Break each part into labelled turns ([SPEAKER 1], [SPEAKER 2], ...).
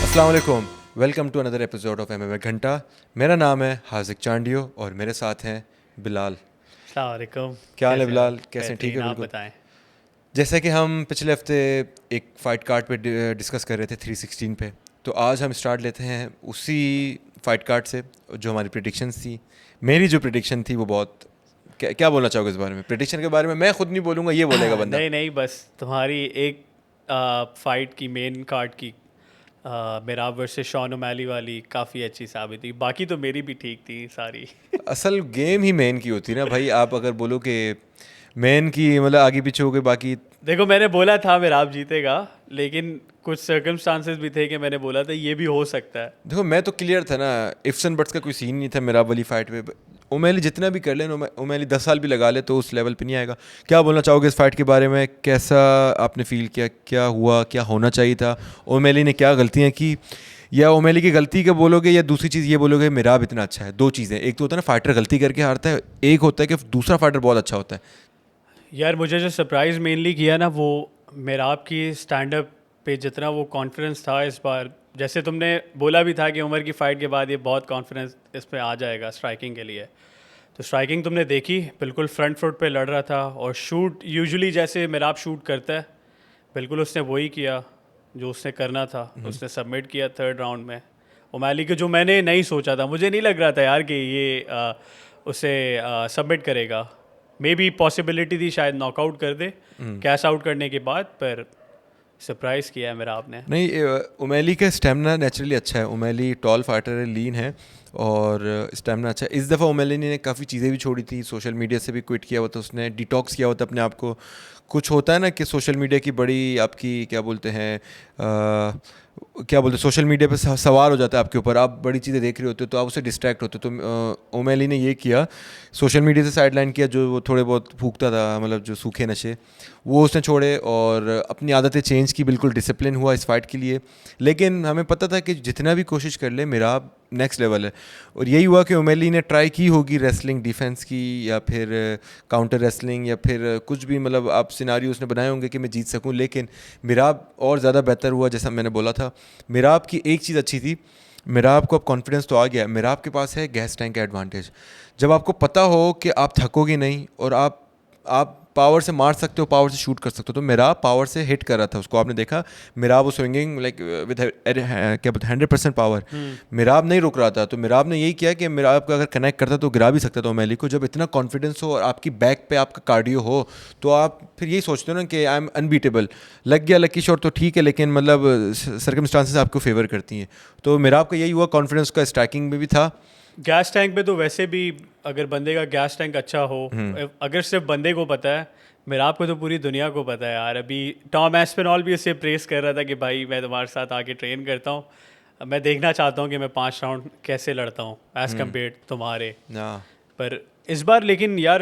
[SPEAKER 1] अस्सलाम वालेकुम, welcome to another episode of MMA घंटा। मेरा नाम है हाजिक चांडियो और मेरे साथ हैं बिलाल।
[SPEAKER 2] अस्सलाम वालेकुम।
[SPEAKER 1] क्या हाल है
[SPEAKER 2] कैसे हो?
[SPEAKER 1] बिलाल? कैसे हैं? ठीक
[SPEAKER 2] बेहतरीन,
[SPEAKER 1] है
[SPEAKER 2] आप
[SPEAKER 1] बिल्कुल।
[SPEAKER 2] बताएं।
[SPEAKER 1] जैसा कि हम पिछले हफ्ते एक फ़ाइट कार्ड पे डिस्कस कर रहे थे 316 पे, तो आज हम स्टार्ट लेते हैं उसी फ़ाइट कार्ड से जो हमारी प्रिडिक्शंस थी। मेरी जो प्रिडिक्शन थी वो बहुत क्या बोलना चाहोगे इस बारे में? प्रिडिक्शन के बारे में मैं खुद नहीं बोलूँगा, ये बोलेगा बंदा।
[SPEAKER 2] नहीं नहीं, बस तुम्हारी एक फाइट की मेन कार्ड की मेराब वर्सेस शॉन ओमैली वाली काफ़ी अच्छी साबित हुई। बाकी तो मेरी भी ठीक थी सारी।
[SPEAKER 1] असल गेम ही मेन की होती है ना भाई। आप अगर बोलो कि मेन की मतलब आगे पीछे हो गए बाकी।
[SPEAKER 2] देखो, मैंने बोला था मेराब जीतेगा, लेकिन कुछ सर्कमस्टांसेस भी थे कि मैंने बोला था ये भी हो सकता है।
[SPEAKER 1] देखो मैं तो क्लियर था ना, इफ्स एंड बट्स का कोई सीन नहीं था मेरा वाली फाइट पे। ओमैली जितना भी कर ले, ओमैली 10 साल भी लगा ले तो उस लेवल पे नहीं आएगा। क्या बोलना चाहोगे इस फाइट के बारे में? कैसा आपने फील किया? क्या हुआ? क्या होना चाहिए था? ओमैली ने क्या गलतियाँ की? या ओमैली की गलती का बोलोगे या दूसरी चीज़ ये बोलोगे मिराब इतना अच्छा है? दो चीज़ें, एक तो होता है ना फाइटर गलती करके हारता है, एक होता है कि दूसरा फाइटर बहुत अच्छा होता है।
[SPEAKER 2] यार, मुझे जो सरप्राइज़ मेनली किया ना, वो मेराब की स्टैंड अप पे जितना वो कॉन्फिडेंस था इस बार। जैसे तुमने बोला भी था कि उमर की फ़ाइट के बाद ये बहुत कॉन्फिडेंस इस पे आ जाएगा स्ट्राइकिंग के लिए। तो स्ट्राइकिंग तुमने देखी, बिल्कुल फ्रंट फुट पे लड़ रहा था, और शूट यूजुअली जैसे मेराब शूट करता है, बिल्कुल उसने वही किया जो उसने करना था। उसने सबमिट किया थर्ड राउंड में ओमैली के, जो मैंने नहीं सोचा था। मुझे नहीं लग रहा था यार कि ये उसे सबमिट करेगा। मे बी पॉसिबिलिटी थी शायद नॉकआउट कर दे कैश आउट करने के बाद, पर सरप्राइज़ किया है मेरा आपने।
[SPEAKER 1] नहीं, ओमैली का स्टेमिना नेचुरली अच्छा है। ओमैली टॉल फाइटर है, लीन है और स्टेमिना अच्छा है। इस दफ़ा ओमैली ने काफ़ी चीज़ें भी छोड़ी थी, सोशल मीडिया से भी क्विट किया हुआ था उसने, डिटॉक्स किया हुआ था अपने आप को। कुछ होता है ना कि सोशल मीडिया की बड़ी आपकी क्या बोलते हैं, क्या बोलते हैं, सोशल मीडिया पे सवार हो जाता है आपके ऊपर। आप बड़ी चीज़ें देख रहे होते हो तो आप उससे डिस्ट्रैक्ट होते हो। तो ओमैली ने ये किया, सोशल मीडिया से साइडलाइन किया, जो वो थोड़े बहुत फूकता था, मतलब जो सूखे नशे वो उसने छोड़े और अपनी आदतें चेंज की। बिल्कुल डिसिप्लिन हुआ इस फाइट के लिए। लेकिन हमें पता था कि जितना भी कोशिश कर ले मेराब नेक्स्ट लेवल है, और यही हुआ कि ओमैली ने ट्राई की होगी रेसलिंग डिफेंस की, या फिर काउंटर रेसलिंग, या फिर कुछ भी, मतलब आप सिनारियो उसने बनाए होंगे कि मैं जीत सकूं। लेकिन मेराब और ज़्यादा बेहतर हुआ, जैसा मैंने बोला था। मेराब की एक चीज़ अच्छी थी, मेराब को अब कॉन्फिडेंस तो आ गया। मेराब के पास है गैस टैंक का एडवांटेज। जब आपको पता हो कि आप थकोगे नहीं और आप पावर से मार सकते हो, पावर से शूट कर सकते हो, तो मेराब पावर से हिट कर रहा था उसको। आपने देखा मेराब वो स्विंगिंग लाइक विद क्या बोलते हैं 100% पावर। मेराब नहीं रुक रहा था, तो मेराब ने यही किया कि मेराब का अगर कनेक्ट करता तो गिरा भी सकता था ओमैली को। जब इतना कॉन्फिडेंस हो और आपकी बैक पे आपका कार्डियो हो, तो आप फिर यही सोचते हो ना कि आई एम अनबीटेबल। लग गया लकी शॉट तो ठीक है, लेकिन मतलब सर्कमस्टांसेस आपको फेवर करती हैं। तो मेराब का यही हुआ, कॉन्फिडेंस का स्ट्राइकिंग में भी था।
[SPEAKER 2] गैस टैंक पे तो वैसे भी, अगर बंदे का गैस टैंक अच्छा हो, अगर सिर्फ बंदे को पता है, मेरा आपको तो पूरी दुनिया को पता है यार। अभी टॉम एस्पिनॉल भी उसे प्रेस कर रहा था कि भाई मैं तुम्हारे साथ आके ट्रेन करता हूँ, मैं देखना चाहता हूँ कि मैं 5 राउंड कैसे लड़ता हूँ एज़ कम्पेयर तुम्हारे।
[SPEAKER 1] ना
[SPEAKER 2] पर इस बार लेकिन यार,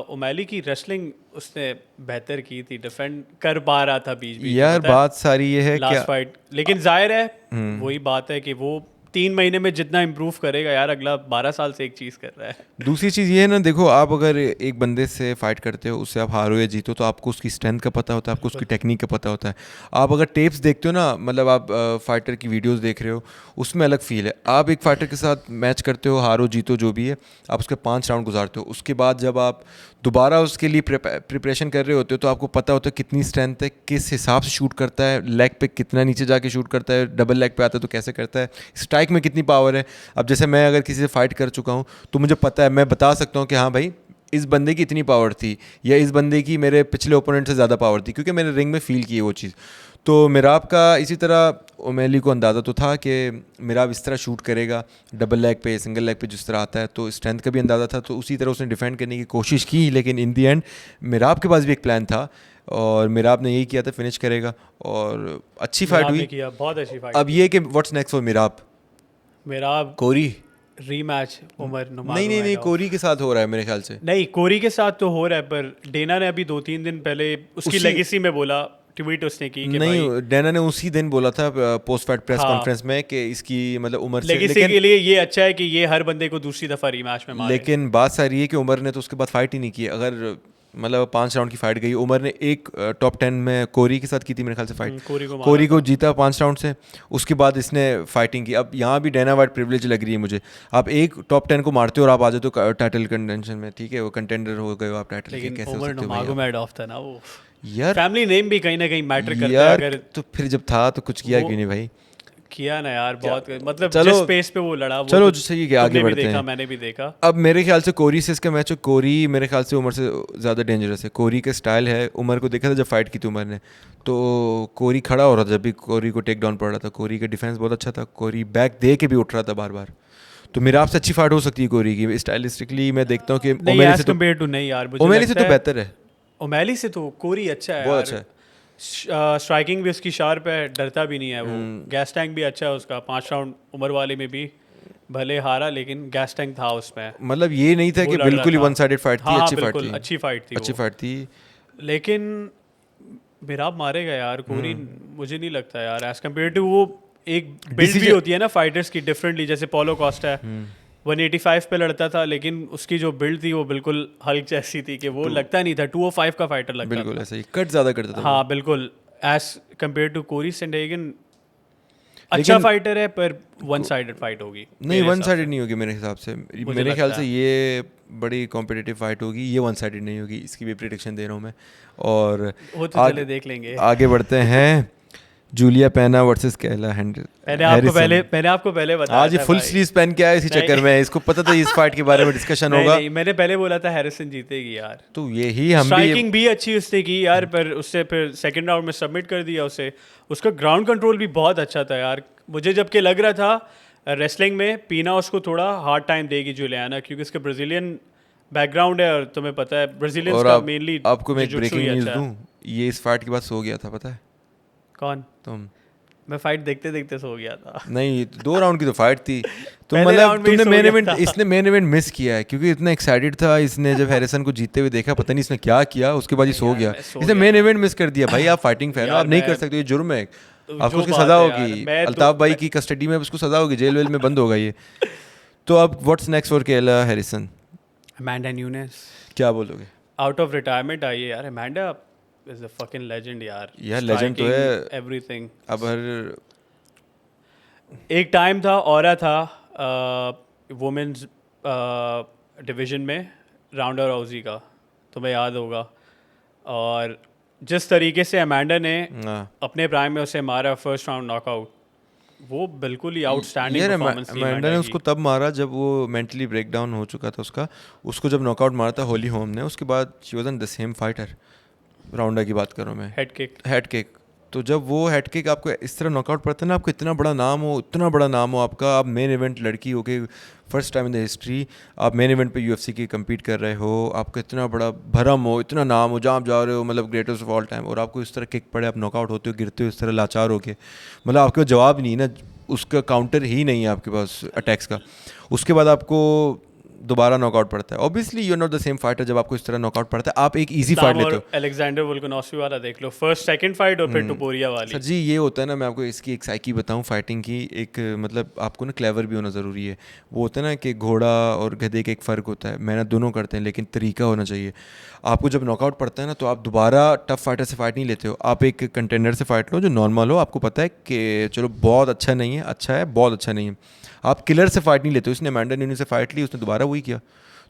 [SPEAKER 2] ओमैली की रेसलिंग उसने बेहतर की थी, डिफेंड कर पा रहा था बीच बीच में,
[SPEAKER 1] यार
[SPEAKER 2] पता है
[SPEAKER 1] बात सारी ये है क्या।
[SPEAKER 2] Last fight. लेकिन जाहिर है, वही बात है कि वो 3 महीने में जितना इम्प्रूव करेगा यार, अगला 12 साल से एक चीज़ कर रहा है।
[SPEAKER 1] दूसरी चीज़ ये है ना, देखो आप अगर एक बंदे से फाइट करते हो, उससे आप हारो या जीतो, तो आपको उसकी स्ट्रेंथ का पता होता है, आपको उसकी
[SPEAKER 2] बिल्कुल।
[SPEAKER 1] टेक्निक का पता होता है। आप अगर टेप्स देखते हो ना, मतलब आप फाइटर की वीडियोस देख रहे हो, उसमें अलग फील है। आप एक फाइटर के साथ मैच करते हो, हारो जीतो जो भी है, आप उसके 5 राउंड गुजारते हो। उसके बाद जब आप दोबारा उसके लिए प्रिपरेशन कर रहे होते हो, तो आपको पता होता है कितनी स्ट्रेंथ है, किस हिसाब से शूट करता है, लेग पे कितना नीचे जाके शूट करता है, डबल लेग पे आता है तो कैसे करता है, स्ट्राइक में कितनी पावर है। अब जैसे मैं अगर किसी से फाइट कर चुका हूँ तो मुझे पता है, मैं बता सकता हूँ कि हाँ भाई इस बंदे की इतनी पावर थी, या इस बंदे की मेरे पिछले ओपोनेंट से ज़्यादा पावर थी, क्योंकि मैंने रिंग में फील की है वो चीज़। तो मेराब का इसी तरह ओमैली को अंदाज़ा तो था कि मेराब इस तरह शूट करेगा, डबल लेग पे, सिंगल लेग पे जिस तरह आता है, तो स्ट्रेंथ का भी अंदाज़ा था। तो उसी तरह उसने डिफेंड करने की कोशिश की, लेकिन इन दी एंड मेराब के पास भी एक प्लान था और मेराब ने यही किया था, फिनिश करेगा। और अच्छी फाइट
[SPEAKER 2] मेराब ने
[SPEAKER 1] हुई।
[SPEAKER 2] किया, बहुत अच्छी फाइट
[SPEAKER 1] अब
[SPEAKER 2] थी।
[SPEAKER 1] ये कि what's next for Merab?
[SPEAKER 2] Merab
[SPEAKER 1] Cory?
[SPEAKER 2] Rematch Umar
[SPEAKER 1] नहीं नहीं नहीं,
[SPEAKER 2] नुमागोमेडोव।
[SPEAKER 1] कोरी के साथ हो रहा है मेरे ख्याल से।
[SPEAKER 2] नहीं, कोरी के साथ तो हो रहा है, पर डेना ने अभी 2-3 दिन पहले उसकी
[SPEAKER 1] उसी
[SPEAKER 2] लेगेसी में बोला, ट्वीट उसने की कि भाई
[SPEAKER 1] नहीं, डैना ने उसी दिन बोला था पोस्ट फाइट प्रेस
[SPEAKER 2] हाँ,
[SPEAKER 1] कॉन्फ्रेंस में कि इसकी मतलब उम्र से,
[SPEAKER 2] लेगेसी
[SPEAKER 1] लेकिन
[SPEAKER 2] के लिए ये अच्छा है कि ये हर बंदे को दूसरी दफ़ा रीमैच में मारे।
[SPEAKER 1] लेकिन बात सारी है कि उमर ने तो उसके बाद फाइट ही नहीं की। अगर मतलब 5 राउंड की फाइट गई। उमर ने एक टॉप 10 में कोरी के साथ की थी मेरे ख्याल से फाइट, कोरी को जीता 5 राउंड से। उसके बाद इसने फाइटिंग की। अब यहाँ भी डायना वाइट प्रिविलेज लग रही है मुझे। आप एक टॉप 10 को मारते हो और आप आ जाते हो टाइटल कंटेंशन में, ठीक है, वो कंटेंडर हो गए हो आप टाइटल के, कैसे हो सकते हो
[SPEAKER 2] यार? फैमिली नेम भी कहीं ना कहीं मैटर करता है
[SPEAKER 1] यार।
[SPEAKER 2] अगर
[SPEAKER 1] तो फिर जब था तो कुछ किया क्यों नहीं भाई?
[SPEAKER 2] किया ना यार, बहुत मतलब
[SPEAKER 1] चलो,
[SPEAKER 2] जिस स्पेस पे वो लड़ा, वो
[SPEAKER 1] चलो
[SPEAKER 2] तो
[SPEAKER 1] सही है कि आगे
[SPEAKER 2] तुमने भी
[SPEAKER 1] बढ़ते
[SPEAKER 2] देखा,
[SPEAKER 1] हैं।
[SPEAKER 2] मैंने भी देखा।
[SPEAKER 1] अब मेरे ख्याल से कोरी से इसका मैच हो, कोरी मेरे ख्याल से उमर से ज़्यादा डेंजरस है। कोरी का स्टाइल है, उमर को देखा था जब फाइट की थी उमर ने, तो कोरी खड़ा हो रहा था जब भी कोरी को टेक डाउन पड़ रहा था, कोरी का डिफेंस बहुत अच्छा था, कोरी बैक दे के भी उठ रहा था बार बार। तो मेरा आपसे अच्छी फाइट हो सकती है कोरी की स्टाइलिस्टिकली। मैं देखता हूँ कि ओमेली से तो बेहतर है।
[SPEAKER 2] ओमेली से तो कोरी अच्छा है
[SPEAKER 1] बहुत
[SPEAKER 2] यार।
[SPEAKER 1] अच्छा है।
[SPEAKER 2] स्ट्राइकिंग भी उसकी शार्प है, डरता भी नहीं है वो। गैस टैंक भी अच्छा है उसका। 5 राउंड उमर वाले में भी भले हारा, लेकिन गैस टैंक था उसमें।
[SPEAKER 1] मतलब ये नहीं था कि बिल्कुल ही वन साइडेड फाइट थी। अच्छी फाइट थी,
[SPEAKER 2] अच्छी फाइट थी,
[SPEAKER 1] अच्छी फाइट थी।
[SPEAKER 2] लेकिन मिराब मारेगा यार कोरी, मुझे नहीं लगता यार। एज कम्पेयर टू वो एक बिल्ड भी होती है ना फाइटर्स की डिफरेंटली, जैसे पोलो कॉस्टा है 185 पे लड़ता था, लेकिन उसकी जो बिल्ड थी वो बिल्कुल हल्क जैसी थी कि वो लगता नहीं था 205 का फाइटर लगता
[SPEAKER 1] बिल्कुल
[SPEAKER 2] था।
[SPEAKER 1] ऐसा ही कट ज़्यादा करता था।
[SPEAKER 2] हाँ बिल्कुल, एज कम्पेयर टू कोरी सैंडहेगन अच्छा फाइटर है, पर वन साइडेड फाइट होगी।
[SPEAKER 1] नहीं, वन साइडेड नहीं होगी मेरे हिसाब से। मेरे ख्याल से ये बड़ी कॉम्पिटिटिव फाइट होगी, ये वन साइडेड नहीं होगी, इसकी भी प्रेडिक्शन दे रहा हूँ मैं। और
[SPEAKER 2] चले देख लेंगे।
[SPEAKER 1] आगे बढ़ते हैं। जूलिया पेना वर्सेस कैला हैरिसन।
[SPEAKER 2] मैंने आपको पहले बताया
[SPEAKER 1] आज ये फुल स्लीव्स पहन के आया इसी चक्कर में, इसको पता था इस फाइट के बारे में डिस्कशन होगा।
[SPEAKER 2] नहीं, मैंने पहले बोला था हैरिसन जीतेगी यार।
[SPEAKER 1] तो यही हम
[SPEAKER 2] स्ट्राइकिंग भी अच्छी उसने की यार, पर उससे फिर सेकंड राउंड में सबमिट कर दिया उसे। उसका ग्राउंड कंट्रोल भी बहुत अच्छा था यार। मुझे जबकि लग रहा था रेसलिंग में पीना उसको थोड़ा हार्ड टाइम देगी जुलियाना, क्योंकि उसका ब्राज़ीलियन बैकग्राउंड है और तुम्हें पता है ब्राज़ीलियंस का मेनली।
[SPEAKER 1] आपको मैं एक ब्रेकिंग न्यूज़ दूं, ये इस फाइट के बाद सो गया था, पता है?
[SPEAKER 2] कौन?
[SPEAKER 1] तुम।
[SPEAKER 2] मैं फाइट देखते देखते सो गया था।
[SPEAKER 1] नहीं, 2 राउंड की तो फाइट थी। तो मतलब तुमने मेन इवेंट, इसने मेन इवेंट मिस किया है, क्योंकि इतना एक्साइटेड था इसने जब हैरिसन को जीतते हुए देखा, पता नहीं इसने क्या किया, उसके बाद ही सो गया। इसने मेन इवेंट मिस कर दिया भाई। आप फाइटिंग फैन हो, आप नहीं कर सकते, ये जुर्म है, आपको उसकी सजा होगी। अल्ताफ भाई की कस्टडी में उसको सजा होगी, जेल वेल में बंद होगा ये। तो अब what's next for Kaila Harrison?
[SPEAKER 2] Amanda newness.
[SPEAKER 1] क्या बोलोगे?
[SPEAKER 2] आउट ऑफ रिटायरमेंट आई है यार Amanda, is a fucking legend यार।
[SPEAKER 1] लेजेंड तो है,
[SPEAKER 2] एवरीथिंग।
[SPEAKER 1] अब हर
[SPEAKER 2] एक टाइम था, औरा था वुमेन्स डिवीजन में राउंडा राउजी का, तुम्हें याद होगा। और जिस तरीके से अमांडा ने अपने प्राइम में उसे मारा फर्स्ट राउंड नॉकआउट, वो बिल्कुल ही आउटस्टैंडिंग परफॉर्मेंस थी।
[SPEAKER 1] अमांडा ने उसको तब मारा जब वो मेंटली ब्रेक डाउन हो चुका था उसको जब नॉकआउट मारा था होली होम ने, उसके बाद she was in the same fighter. Ronda की बात कर रहा हूँ मैं, हेड किक। तो जब वो हेड किक आपको इस तरह नॉकआउट पड़ता है ना, आपको इतना बड़ा नाम हो आपका, आप मेन इवेंट लड़की हो के first time in the history आप मेन इवेंट पे यूएफसी की कम्पीट कर रहे हो, आपका इतना बड़ा भरम हो, इतना नाम हो, जहाँ आप जा रहे हो मतलब ग्रेटेस्ट ऑफ ऑल टाइम, और आपको इस तरह किक पड़े, आप नॉकआउट होते हो, गिरते हो इस तरह लाचार हो के, मतलब आपके पास जवाब नहीं ना, उसका काउंटर ही नहीं है आपके पास अटैक्स का। उसके बाद आपको दोबारा नॉकआउट पड़ता है। Obviously you are not the same fighter जब आपको इस तरह नॉकआउट पड़ता है। आप एक इजी फाइट लेते हो,
[SPEAKER 2] अलेक्जेंडर वोल्कानोव्स्की वाला देख लो, फर्स्ट सेकंड फाइट और फिर टोपुरिया वाली।
[SPEAKER 1] सर जी ये होता है ना, मैं आपको इसकी एक साइकी बताऊं फाइटिंग की, एक मतलब आपको ना क्लेवर भी होना ज़रूरी है। वो होता है ना कि घोड़ा और गधे का एक फ़र्क होता है, मेहनत दोनों करते हैं लेकिन तरीका होना चाहिए। आपको जब नॉकआउट पड़ता है ना, तो आप दोबारा टफ फाइटर से फाइट नहीं लेते हो, आप एक कंटेंडर से फाइट लो जो नॉर्मल हो, आपको पता है कि चलो बहुत अच्छा नहीं है, अच्छा है, बहुत अच्छा नहीं है। आप किलर से फाइट नहीं लेते हो। उसने अमांडा न्यूनेस से फाइट ली, उसने दोबारा वही किया।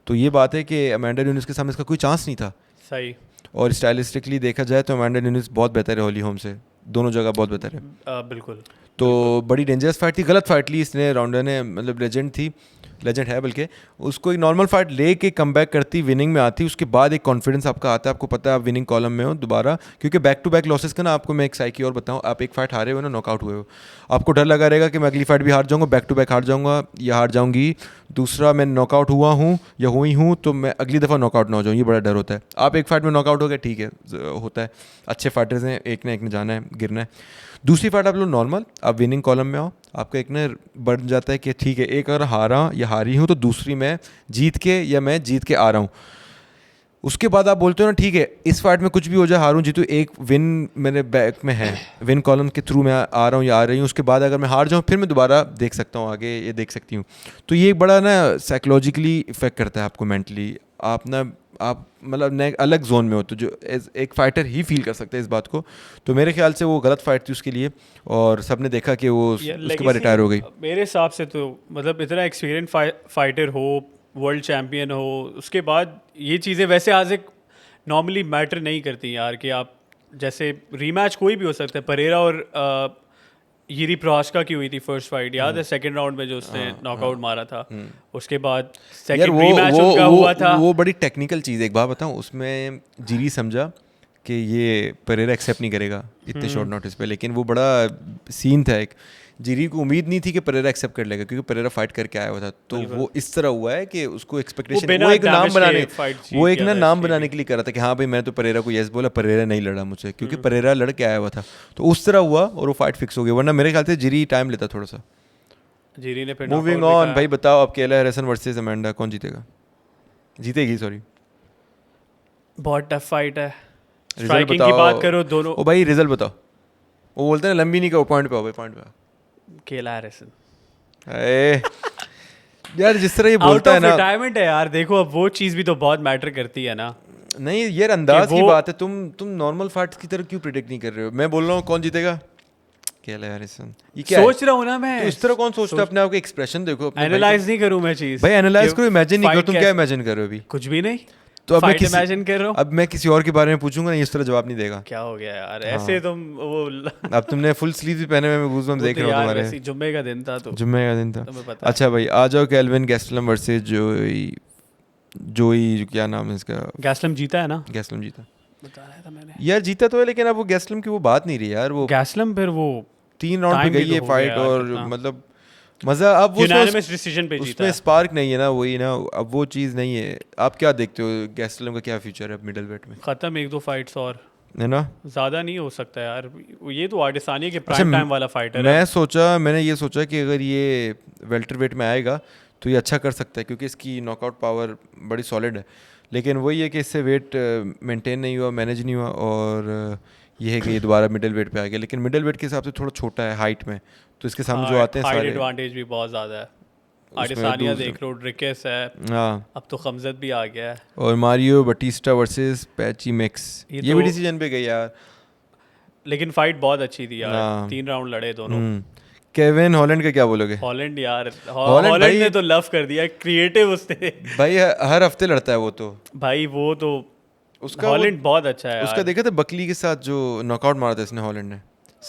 [SPEAKER 1] तो ये बात है कि अमांडा न्यूनेस के सामने इसका कोई चांस नहीं था।
[SPEAKER 2] सही।
[SPEAKER 1] और स्टाइलिस्टिकली देखा जाए तो अमांडा न्यूनेस बहुत बेहतर है होली होम से, दोनों जगह बहुत बेहतर है।
[SPEAKER 2] बिल्कुल।
[SPEAKER 1] तो बड़ी डेंजरस फाइट थी, गलत फाइट ली इसने, राउंडर ने, मतलब लेजेंड थी, लेजेंड है बल्कि, उसको एक नॉर्मल फाइट लेके कम बैक करती, विनिंग में आती, उसके बाद एक कॉन्फिडेंस आपका आता है, आपको पता है आप विनिंग कॉलम में हो दोबारा, क्योंकि बैक टू बैक लॉसेस का ना, आपको मैं एक साइकी और बताऊं, आप एक फाइट हारे हो ना, नॉकआउट हुए हो, आपको डर लगा रहेगा कि मैं अगली फाइट भी हार जाऊंगा, बैक टू बैक हार जाऊंगा या हार जाऊंगी, दूसरा मैं नॉकआउट हुआ हूँ या हुई हूँ तो मैं अगली दफ़ा नॉकआउट ना हो जाऊँ, ये बड़ा डर होता है। आप एक फाइट में नॉकआउट हो गए, ठीक है, होता है, अच्छे फाइटर्स हैं, एक ने जाना है, गिरना है। दूसरी फाइट आप लोग नॉर्मल, आप विनिंग कॉलम में आओ, आपका एक ने बढ़ जाता है कि ठीक है, एक अगर हारा या हारी हूँ तो दूसरी मैं जीत के या मैं जीत के आ रहा हूँ। उसके बाद आप बोलते हो ना ठीक है, इस फाइट में कुछ भी हो जाए, हारूं जीतूँ, एक विन मेरे बैक में है, विन कॉलम के थ्रू मैं आ रहा हूँ या आ रही हूँ, उसके बाद अगर मैं हार जाऊँ फिर मैं दोबारा देख सकता हूँ आगे, ये देख सकती हूँ। तो ये एक बड़ा ना साइकोलॉजिकली इफेक्ट करता है आपको मेंटली। आप ना आप मतलब अलग जोन में हो, तो जो एक फाइटर ही फील कर सकते हैं इस बात को। तो मेरे ख्याल से वो गलत फाइट थी उसके लिए, और सबने देखा कि वो
[SPEAKER 2] यार
[SPEAKER 1] उसके बाद
[SPEAKER 2] लेगेसी
[SPEAKER 1] रिटायर हो गई।
[SPEAKER 2] मेरे हिसाब से तो मतलब इतना एक्सपीरियंस फाइटर हो, वर्ल्ड चैम्पियन हो, उसके बाद ये चीज़ें वैसे आज एक नॉर्मली मैटर नहीं करती यार कि आप जैसे रीमैच कोई भी हो सकता है। परेरा और यिरी प्रोहास्का की हुई थी फर्स्ट फाइट, याद है सेकंड राउंड में जो उसने नॉकआउट मारा था। उसके बाद
[SPEAKER 1] यार
[SPEAKER 2] सेकंड रीमैच उनका हुआ था।
[SPEAKER 1] वो बड़ी टेक्निकल चीज़ है, एक बात बताऊँ, उसमें जीरी समझा कि ये परेरा एक्सेप्ट नहीं करेगा इतने शॉर्ट नोटिस पे, लेकिन वो बड़ा सीन था एक। जीरी को उम्मीद नहीं थी कि परेरा एक्सेप्ट कर लेगा, क्योंकि परेरा फाइट करके आया हुआ था। तो वो इस तरह हुआ है कि उसको एक्सपेक्टेशन,
[SPEAKER 2] बिना
[SPEAKER 1] वो एक नाम
[SPEAKER 2] damage के
[SPEAKER 1] बनाने,
[SPEAKER 2] fight जीत
[SPEAKER 1] वो एक
[SPEAKER 2] गया
[SPEAKER 1] ना
[SPEAKER 2] था
[SPEAKER 1] नाम
[SPEAKER 2] इसलिए
[SPEAKER 1] बनाने
[SPEAKER 2] भी।
[SPEAKER 1] के लिए कर रहा था कि हाँ भाई मैं तो परेरा को यस बोला, परेरा नहीं लड़ा मुझसे, क्योंकि परेरा लड़ के आया हुआ था। तो उस तरह हुआ और वो फाइट फिक्स हो गई, वरना मेरे ख्याल से जीरी टाइम लेता थोड़ा सा।
[SPEAKER 2] जीरी ने फिर
[SPEAKER 1] मूविंग
[SPEAKER 2] knockout
[SPEAKER 1] ऑन
[SPEAKER 2] दिखाया।
[SPEAKER 1] भाई, बताओ अब केला हैरिसन वर्सेस अमेंडा कौन जीतेगा? जीतेगी, सॉरी।
[SPEAKER 2] बहुत टफ फाइट है।
[SPEAKER 1] रिजल्ट
[SPEAKER 2] स्ट्राइकिंग की
[SPEAKER 1] बताओ।
[SPEAKER 2] बात करो दोनों।
[SPEAKER 1] ओ भाई रिजल्ट बताओ। वो बोलते हैं ना लंबी नहीं का पॉइंट पे हो भाई, पॉइंट पे आओ।
[SPEAKER 2] केला हैरिसन
[SPEAKER 1] ए, यार जिस तरह ये
[SPEAKER 2] आउट
[SPEAKER 1] बोलता है
[SPEAKER 2] ऑफ
[SPEAKER 1] ना,
[SPEAKER 2] रिटायरमेंट है यार, देखो अब वो चीज़ भी तो बहुत मैटर करती है ना।
[SPEAKER 1] नहीं यार अंदाज की
[SPEAKER 2] वो-
[SPEAKER 1] बात है, तुम नॉर्मल फाइट्स की तरह क्यों प्रिडिक्ट नहीं कर रहे हो? मैं बोल रहा हूँ कौन जीतेगा, केला हैरिसन। ये क्या
[SPEAKER 2] सोच
[SPEAKER 1] है?
[SPEAKER 2] रहा हूँ ना मैं।
[SPEAKER 1] तो इस तरह कौन सोचता है? अपने आप के एक्सप्रेशन देखो अपने भाई
[SPEAKER 2] एनालाइज नहीं करूँ मैं चीज़।
[SPEAKER 1] भाई एनालाइज
[SPEAKER 2] कि
[SPEAKER 1] करो, इमेजिन नहीं करो।
[SPEAKER 2] fight
[SPEAKER 1] तुम क्या
[SPEAKER 2] कैसे-
[SPEAKER 1] इमेजिन कर रहे हो अभी?
[SPEAKER 2] कुछ भी नहीं।
[SPEAKER 1] तो अब मैं
[SPEAKER 2] फाइट
[SPEAKER 1] किसी
[SPEAKER 2] इमेजिन कर रहा हूँ।
[SPEAKER 1] अब मैं किसी और के बारे में पूछूंगा ना, इस तरह जवाब नहीं देगा।
[SPEAKER 2] क्या हो गया यार,
[SPEAKER 1] हाँ।
[SPEAKER 2] ऐसे तुम वो
[SPEAKER 1] अब तुमने फुल स्लीव भी पहने हुए, मैं गूज़बम्स
[SPEAKER 2] वो
[SPEAKER 1] देख
[SPEAKER 2] तो
[SPEAKER 1] रहा हूँ
[SPEAKER 2] यार
[SPEAKER 1] तुम्हारे।
[SPEAKER 2] वैसे ही जुम्मे का दिन था तो
[SPEAKER 1] जुम्मे का दिन था।
[SPEAKER 2] तुम्हें पता है।
[SPEAKER 1] अच्छा भाई आ जाओ, केल्विन गैस्टलम वर्सेस जोई। जोई क्या नाम है इसका?
[SPEAKER 2] गैसलम जीता है ना,
[SPEAKER 1] गैस्टलम जीता।
[SPEAKER 2] बताया था मैंने।
[SPEAKER 1] यार जीता तो है, लेकिन अब वो गैस्टलम की वो बात नहीं रही यार। वो
[SPEAKER 2] गैसलम फिर वो
[SPEAKER 1] 3 राउंड पे
[SPEAKER 2] time भी
[SPEAKER 1] गई
[SPEAKER 2] तो
[SPEAKER 1] है
[SPEAKER 2] हो
[SPEAKER 1] फाइट,
[SPEAKER 2] गया यार
[SPEAKER 1] और
[SPEAKER 2] कितना।
[SPEAKER 1] मतलब मजा अब वो
[SPEAKER 2] यूनानिमस डिसीजन पे जीता
[SPEAKER 1] उसमें
[SPEAKER 2] है।
[SPEAKER 1] स्पार्क नहीं है ना, वही ना, अब वो चीज़ नहीं है। आप क्या देखते हो गैस्टलम का क्या फ्यूचर है मिडल वेट में,
[SPEAKER 2] खत्म एक दो फाइट्स और,
[SPEAKER 1] है ना?
[SPEAKER 2] ज़्यादा नहीं हो सकता यार। ये तो आदिसानी के
[SPEAKER 1] अच्छा,
[SPEAKER 2] प्राइम टाइम वाला फाइटर है।
[SPEAKER 1] मैंने ये सोचा कि अगर ये वेल्टर वेट में आएगा तो ये अच्छा कर सकता है, क्योंकि इसकी नॉकआउट पावर बड़ी सॉलिड है। लेकिन वही है कि इससे वेट मेंटेन नहीं हुआ, मैनेज नहीं हुआ, और ये है कि ये दोबारा मिडिल वेट पे आ गया। लेकिन मिडिल वेट के हिसाब से थोड़ा छोटा है हाइट में, तो इसके सामने जो आते हैं
[SPEAKER 2] हाइट
[SPEAKER 1] सारे
[SPEAKER 2] एडवांटेज भी बहुत ज़्यादा है।
[SPEAKER 1] उसमें
[SPEAKER 2] आदिसानिया
[SPEAKER 1] दूसरे-
[SPEAKER 2] देख लो, ड्रिकेस है,
[SPEAKER 1] हाँ।
[SPEAKER 2] अब तो खमजत भी आ गया है।
[SPEAKER 1] और Mario Batista versus Patchy Mix,
[SPEAKER 2] ये
[SPEAKER 1] ये
[SPEAKER 2] तो-
[SPEAKER 1] भी डिसीजन पे गई यार।
[SPEAKER 2] लेकिन फाइट बहुत अच्छी थी यार,
[SPEAKER 1] हाँ।
[SPEAKER 2] 3 राउंड लड़े दोनों।
[SPEAKER 1] केविन हॉलैंड का क्या बोलोगे?
[SPEAKER 2] हॉलैंड यार,
[SPEAKER 1] हॉलैंड
[SPEAKER 2] हॉलैंड
[SPEAKER 1] भाई-
[SPEAKER 2] ने तो लव कर दिया, क्रिएटिव उसने।
[SPEAKER 1] भाई हर हफ्ते लड़ता है वो तो।
[SPEAKER 2] भाई वो तो
[SPEAKER 1] उसका
[SPEAKER 2] हॉलैंड बहुत अच्छा है
[SPEAKER 1] उसका
[SPEAKER 2] यार।
[SPEAKER 1] देखा था बकली के साथ जो नॉकआउट मारा था इसने हॉलैंड ने,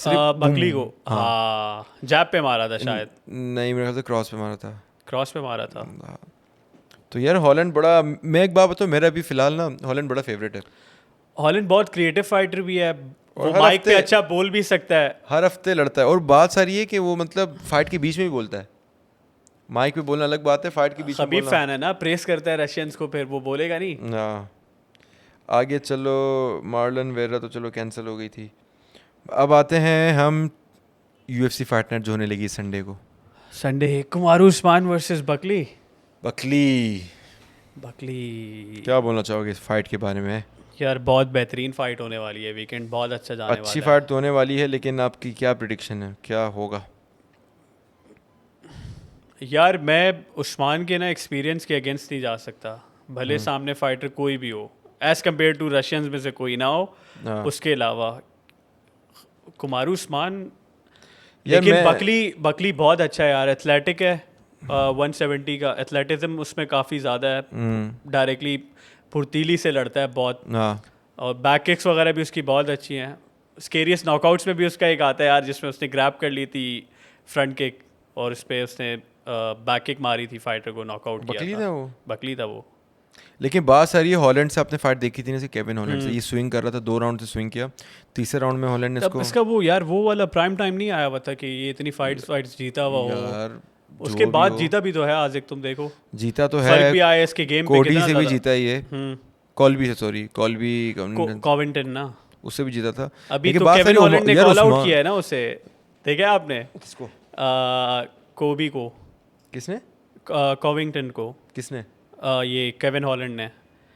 [SPEAKER 2] बकली को हाँ जैब पे मारा था शायद,
[SPEAKER 1] नहीं मेरे ख्याल से क्रॉस पे मारा था।
[SPEAKER 2] क्रॉस पे मारा था।
[SPEAKER 1] हाँ। तो यार हॉलैंड बड़ा, मैं एक बात बताऊँ, मेरा अभी फिलहाल ना हॉलैंड बड़ा फेवरेट है।
[SPEAKER 2] हॉलैंड बहुत क्रिएटिव फाइटर भी है,
[SPEAKER 1] और
[SPEAKER 2] वो
[SPEAKER 1] हर
[SPEAKER 2] माइक पे
[SPEAKER 1] हफ्ते-
[SPEAKER 2] अच्छा बोल भी सकता है।
[SPEAKER 1] हर हफ्ते लड़ता है, और बात सारी है कि वो मतलब फाइट के बीच में भी बोलता है। माइक पे बोलना अलग बात है, फाइट के बीच में
[SPEAKER 2] खबीब
[SPEAKER 1] बोलना।
[SPEAKER 2] फैन है ना, प्रेस करता है रशियंस को, फिर वो बोलेगा नहीं।
[SPEAKER 1] हाँ। आगे चलो, मार्लन वेरा तो चलो कैंसिल हो गई थी। अब आते हैं हम UFC फाइट नाइट जो होने लगी संडे को।
[SPEAKER 2] Sunday Kamaru Usman versus Buckley.
[SPEAKER 1] Buckley,
[SPEAKER 2] Buckley
[SPEAKER 1] क्या बोलना चाहोगे इस फाइट के बारे में?
[SPEAKER 2] यार बहुत बेहतरीन फाइट होने वाली है, वीकेंड बहुत अच्छा जाने वाला
[SPEAKER 1] अच्छी
[SPEAKER 2] है।
[SPEAKER 1] फाइट तो होने वाली है, लेकिन आपकी क्या प्रिडिक्शन है, क्या होगा?
[SPEAKER 2] यार मैं उस्मान के ना एक्सपीरियंस के अगेंस्ट नहीं जा सकता, भले सामने फाइटर कोई भी हो, एज कम्पेयर टू रशियंस में से कोई ना हो।
[SPEAKER 1] हाँ।
[SPEAKER 2] उसके अलावा कुमारू उस्मान,
[SPEAKER 1] यार
[SPEAKER 2] लेकिन
[SPEAKER 1] मैं-
[SPEAKER 2] बकली बहुत अच्छा है यार, एथलेटिक है। 170 का एथलेटिज्म उसमें काफ़ी ज़्यादा है, डायरेक्टली फुर्तीली से लड़ता है बहुत,
[SPEAKER 1] हाँ।
[SPEAKER 2] और बैक किक्स वगैरह भी उसकी बहुत अच्छी हैं। स्केरियस नॉकआउट्स में भी उसका एक आता है यार, जिसमें उसने ग्रैब कर ली थी फ्रंट किक, और उस पर उसने बैक किक मारी थी, फाइटर को नॉकआउट किया
[SPEAKER 1] बकली था वो।
[SPEAKER 2] बकली था वो।
[SPEAKER 1] लेकिन बात सारी है, हॉलैंड से आपने फाइट देखी थी ना, केविन हॉलैंड से, ये स्विंग कर रहा था, 2 राउंड से स्विंग किया, तीसरे राउंड में हॉलैंड ने
[SPEAKER 2] तब
[SPEAKER 1] इसको
[SPEAKER 2] इसका वो यार वो वाला प्राइम टाइम नहीं आया हुआ था कि ये इतनी फाइट्स जीता हुआ हो।
[SPEAKER 1] यार
[SPEAKER 2] उसके
[SPEAKER 1] जो भी
[SPEAKER 2] बाद
[SPEAKER 1] हो,
[SPEAKER 2] जीता भी तो है आज, एक तुम देखो
[SPEAKER 1] जीता तो
[SPEAKER 2] फर्क भी
[SPEAKER 1] है।
[SPEAKER 2] आया इसके गेम पे
[SPEAKER 1] कोडी
[SPEAKER 2] कितना
[SPEAKER 1] से भी
[SPEAKER 2] ज़्यादा।
[SPEAKER 1] जीता ही है, कॉल्बी से, सॉरी कॉल्बी,
[SPEAKER 2] कॉविंटन ना,
[SPEAKER 1] उससे भी जीता था।
[SPEAKER 2] अभी
[SPEAKER 1] लेकिन
[SPEAKER 2] तो
[SPEAKER 1] बात
[SPEAKER 2] केविन
[SPEAKER 1] सारी
[SPEAKER 2] हॉलैंड ने
[SPEAKER 1] यार
[SPEAKER 2] कॉल आउट
[SPEAKER 1] उस्मान-
[SPEAKER 2] किया है ना उसे, देखा आपने?
[SPEAKER 1] किसको?
[SPEAKER 2] कोबी को,
[SPEAKER 1] किसने?
[SPEAKER 2] कॉविंगटन को,
[SPEAKER 1] किसने?
[SPEAKER 2] ये केविन हॉलैंड ने।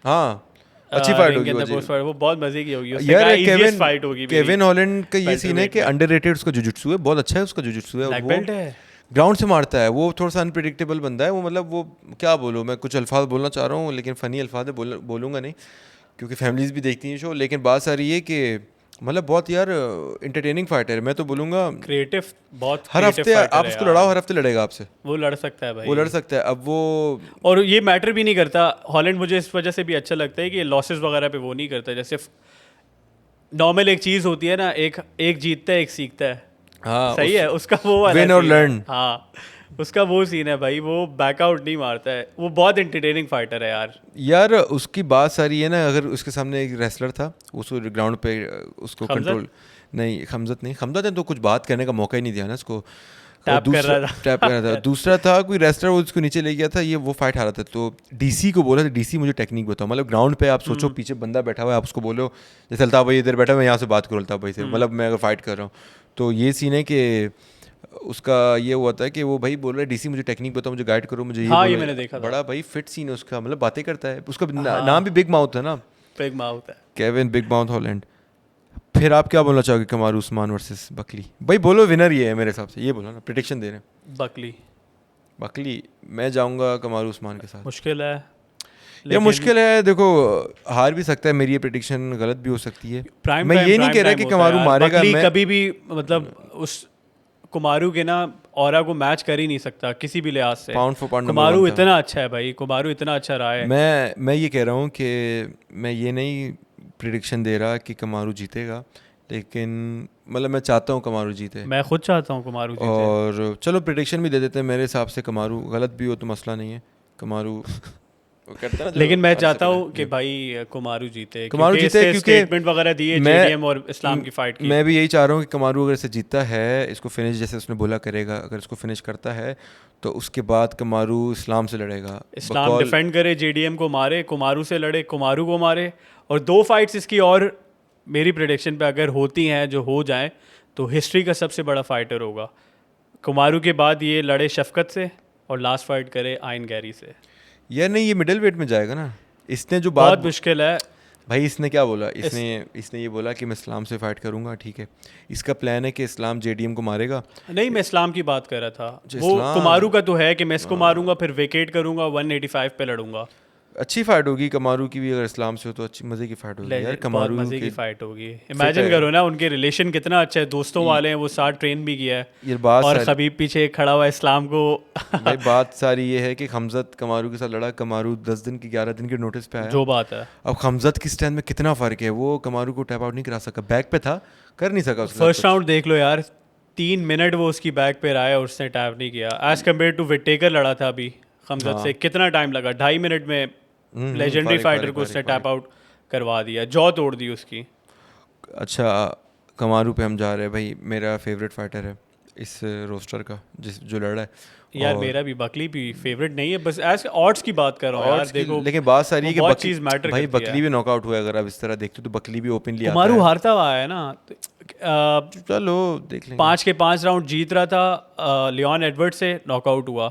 [SPEAKER 1] हाँ, अच्छी फाइट
[SPEAKER 2] Ring
[SPEAKER 1] होगी
[SPEAKER 2] in the
[SPEAKER 1] वो
[SPEAKER 2] post fight, वो बहुत मजे की होगी, उसने
[SPEAKER 1] यार
[SPEAKER 2] कहा easiest
[SPEAKER 1] केविन
[SPEAKER 2] fight होगी मेरी।
[SPEAKER 1] केविन हॉलैंड का ये सीन है
[SPEAKER 2] welterweight
[SPEAKER 1] कि
[SPEAKER 2] में।
[SPEAKER 1] अंडररेटेड उसका जुजुत्सु है, बहुत अच्छा है उसका जुजुत्सु है।
[SPEAKER 2] ब्लैक
[SPEAKER 1] वो
[SPEAKER 2] बेल्ट है।
[SPEAKER 1] ग्राउंड से मारता है वो, थोड़ा सा अनप्रिडिक्टेबल बंदा है वो, मतलब वो क्या बोलूँ मैं, कुछ अल्फाज बोलना चाह रहा हूँ लेकिन फ़नी अल्फाज है, बोलूँगा नहीं क्योंकि फैमिलीज़ भी देखती हैं शो। लेकिन बात सारी है कि मतलब बहुत यार इंटरटेनिंग फाइटर है, मैं तो बोलूँगा
[SPEAKER 2] क्रिएटिव, बहुत
[SPEAKER 1] हर
[SPEAKER 2] क्रिएटिव
[SPEAKER 1] हफ्ते
[SPEAKER 2] फाइटर
[SPEAKER 1] आप
[SPEAKER 2] है
[SPEAKER 1] उसको
[SPEAKER 2] यार।
[SPEAKER 1] लड़ाओ, हर हफ्ते लड़ेगा आपसे,
[SPEAKER 2] वो लड़ सकता है
[SPEAKER 1] वो
[SPEAKER 2] भाई।
[SPEAKER 1] लड़ सकता है। अब वो
[SPEAKER 2] और ये मैटर भी नहीं करता, हॉलैंड मुझे इस वजह से भी अच्छा लगता है कि लॉसेस वगैरह पे वो नहीं करता। जैसे नॉर्मल एक चीज़ होती है ना, एक एक जीतता है एक सीखता है,
[SPEAKER 1] हाँ
[SPEAKER 2] सही
[SPEAKER 1] उस
[SPEAKER 2] है, उसका वो वाला
[SPEAKER 1] विन और
[SPEAKER 2] सीन है।
[SPEAKER 1] लर्न।
[SPEAKER 2] हाँ, उसका वो सीन है भाई, वो बैकआउट नहीं मारता है, वो बहुत इंटरटेनिंग फाइटर है यार।
[SPEAKER 1] यार उसकी बात सारी है ना, अगर उसके सामने एक रेसलर था, उसको ग्राउंड पे उसको
[SPEAKER 2] हमजद
[SPEAKER 1] कंट्रोल नहीं, खमजत नहीं, खमजत ने तो कुछ बात करने का मौका ही नहीं दिया ना उसको।
[SPEAKER 2] टैप कर
[SPEAKER 1] दूसरा
[SPEAKER 2] रहा था।
[SPEAKER 1] टैप कर रहा था, दूसरा था कोई रेसलर, वो उसको नीचे ले गया था, ये वो फाइट हारा था। तो डीसी को बोला था, डीसी मुझे टेक्निक बताओ, मतलब ग्राउंड पे आप सोचो पीछे बंदा बैठा हुआ है, आप उसको बोलो जैसे अल्ताफ भाई इधर बैठा है, मैं यहाँ से बात करूँ अल्ताफ भाई से, मतलब मैं अगर फाइट कर रहा हूँ। तो ये सीन है कि उसका ये हुआ था कि वो भाई बोल रहा है डीसी मुझे टेक्निक बताओ, मुझे गाइड करो, मुझे ये
[SPEAKER 2] हाँ, ये
[SPEAKER 1] बोलो।
[SPEAKER 2] मैंने देखा था।
[SPEAKER 1] बड़ा भाई फिट सीन है उसका, मतलब बातें करता है, उसका नाम भी
[SPEAKER 2] हाँ,
[SPEAKER 1] बिग माउथ है ना,
[SPEAKER 2] बिग माउथ है।
[SPEAKER 1] Kevin big mouth Holland. फिर आप क्या बोलना चाहोगे कमारू उस्मान वर्सेस बकली? भाई बोलो विनर ये है मेरे हिसाब से, ये बोलो ना, प्रिडिक्शन दे रहे हैं।
[SPEAKER 2] बकली।
[SPEAKER 1] बकली, मैं जाऊंगा कमारू उस्मान के साथ।
[SPEAKER 2] मुश्किल है
[SPEAKER 1] ये
[SPEAKER 2] लेकिन
[SPEAKER 1] मुश्किल है, देखो हार भी सकता है, मेरी ये प्रिडिक्शन गलत भी हो सकती है।
[SPEAKER 2] प्राइम
[SPEAKER 1] मैं
[SPEAKER 2] टाइम
[SPEAKER 1] ये नहीं
[SPEAKER 2] प्राइम
[SPEAKER 1] कह रहा
[SPEAKER 2] टाइम
[SPEAKER 1] कि
[SPEAKER 2] होता है
[SPEAKER 1] कमारू
[SPEAKER 2] यार।
[SPEAKER 1] मारेगा,
[SPEAKER 2] बकली
[SPEAKER 1] मैं
[SPEAKER 2] कभी भी मतलब उस कुमारू के ना ऑरा को मैच कर ही नहीं सकता किसी भी लिहाज से।
[SPEAKER 1] Pound for pound number one
[SPEAKER 2] Kamaru
[SPEAKER 1] था।
[SPEAKER 2] इतना अच्छा है भाई, कुमारू इतना अच्छा रहा है।
[SPEAKER 1] मैं ये कह रहा हूँ कि मैं ये नहीं प्रिडिक्शन दे रहा कि कमारू जीतेगा, लेकिन मतलब मैं चाहता हूँ कमारू जीते।
[SPEAKER 2] मैं खुद चाहता हूँ कुमारू जीते।
[SPEAKER 1] और चलो प्रिडिक्शन भी दे देते हैं, मेरे हिसाब से कमारू, गलत भी हो तो मसला नहीं है। कमारू वो कहते हैं ना जो
[SPEAKER 2] लेकिन मैं
[SPEAKER 1] हर से
[SPEAKER 2] चाहता हूँ कि
[SPEAKER 1] पहले
[SPEAKER 2] भाई कुमारू जीते,
[SPEAKER 1] कमारू
[SPEAKER 2] क्योंकि
[SPEAKER 1] जीते,
[SPEAKER 2] इससे
[SPEAKER 1] क्योंकि
[SPEAKER 2] स्टेटमेंट वगैरह दी है
[SPEAKER 1] मैं
[SPEAKER 2] जेडीएम और इस्लाम की फाइट की।
[SPEAKER 1] मैं भी यही चाह रहा हूँ कि कमारू अगर इसे जीतता है, इसको फिनिश जैसे उसने बोला करेगा, अगर इसको फिनिश करता है तो उसके बाद कमारू इस्लाम से लड़ेगा।
[SPEAKER 2] इस्लाम
[SPEAKER 1] बकौल
[SPEAKER 2] डिफेंड करे, जेडीएम को मारे, कुमारू से लड़े, कुमारू को मारे। और 2 फाइट्स इसकी और मेरी प्रिडिक्शन पे अगर होती हैं, जो हो जाएं, तो हिस्ट्री का सबसे बड़ा फाइटर होगा। कुमारू के बाद ये लड़े शफकत से और लास्ट फाइट करे आयन गैरी से।
[SPEAKER 1] यार नहीं, ये मिडिल वेट में जाएगा ना। इसने जो
[SPEAKER 2] बहुत
[SPEAKER 1] बात
[SPEAKER 2] मुश्किल है।
[SPEAKER 1] भाई इसने क्या बोला,
[SPEAKER 2] इस
[SPEAKER 1] इसने ये बोला कि मैं इस्लाम से फाइट करूंगा, ठीक है। इसका प्लान है कि इस्लाम जेडीएम को मारेगा।
[SPEAKER 2] नहीं, मैं इस्लाम की बात कर रहा था।
[SPEAKER 1] जो
[SPEAKER 2] वो
[SPEAKER 1] इस्लाम
[SPEAKER 2] कुमारू का तो है कि मैं इसको मारूंगा फिर वेकेट करूंगा, 185 पे लड़ूंगा।
[SPEAKER 1] अच्छी फाइट होगी कमारू की भी, अगर इस्लाम से हो तो अच्छी मज़े की फाइट होगी यार।
[SPEAKER 2] बहुत
[SPEAKER 1] कमारू
[SPEAKER 2] मज़े
[SPEAKER 1] के
[SPEAKER 2] की फाइट होगी।
[SPEAKER 1] फिट
[SPEAKER 2] इमेजिन
[SPEAKER 1] है
[SPEAKER 2] करो ना, उनके रिलेशन कितना अच्छा है, दोस्तों वाले हैं, वो साथ ट्रेन भी किया है।
[SPEAKER 1] ये बात
[SPEAKER 2] और
[SPEAKER 1] सारी
[SPEAKER 2] खबीब पीछे खड़ा हुआ है इस्लाम को।
[SPEAKER 1] भाई बात सारी ये है कि खमजत कमारू के साथ लड़ा, कमारू 10 दिन की 11 दिन के नोटिस पे आया।
[SPEAKER 2] जो बात है,
[SPEAKER 1] अब खमजत की स्टैंड में कितना फ़र्क है, वो कमारू को टैप आउट नहीं करा सका, बैक पे था, कर नहीं सका उसके साथ
[SPEAKER 2] फर्स्ट
[SPEAKER 1] कुछ।
[SPEAKER 2] राउंड देख लो यार, 3 मिनट वो उसकी बैक पे रहा है और उसने टैप नहीं किया। एज कम्पेयर टू विटेकर लड़ा था अभी खमजत से, कितना टाइम लगा, 2.5 मिनट में लेजेंडरी
[SPEAKER 1] फारिक
[SPEAKER 2] फाइटर
[SPEAKER 1] फारिक
[SPEAKER 2] को उसने
[SPEAKER 1] फारिक
[SPEAKER 2] टैप
[SPEAKER 1] फारिक।
[SPEAKER 2] आउट करवा दिया, जॉ तोड़ दी उसकी।
[SPEAKER 1] अच्छा, कमारू पे हम जा रहे हैं भाई, मेरा फेवरेट फाइटर है इस रोस्टर का, जिस जो लड़ा है।
[SPEAKER 2] यार
[SPEAKER 1] और
[SPEAKER 2] मेरा भी, बकली भी फेवरेट नहीं है, बस एज ऑड्स की बात कर रहा हूँ यार।
[SPEAKER 1] ऑड्स की,
[SPEAKER 2] देखो,
[SPEAKER 1] लेकिन बात सारी
[SPEAKER 2] वो
[SPEAKER 1] है कि
[SPEAKER 2] बहुत चीज़ मैटर
[SPEAKER 1] भाई
[SPEAKER 2] करती है।
[SPEAKER 1] बकली भी नॉकआउट हुआ है, अगर आप इस तरह देखते हो तो बकली भी ओपनली आता
[SPEAKER 2] कुमारू
[SPEAKER 1] है।
[SPEAKER 2] हारता हुआ है ना,
[SPEAKER 1] चलो देख लेंगे।
[SPEAKER 2] 5 के 5 राउंड जीत रहा था, लियोन एडवर्ड से नॉकआउट हुआ,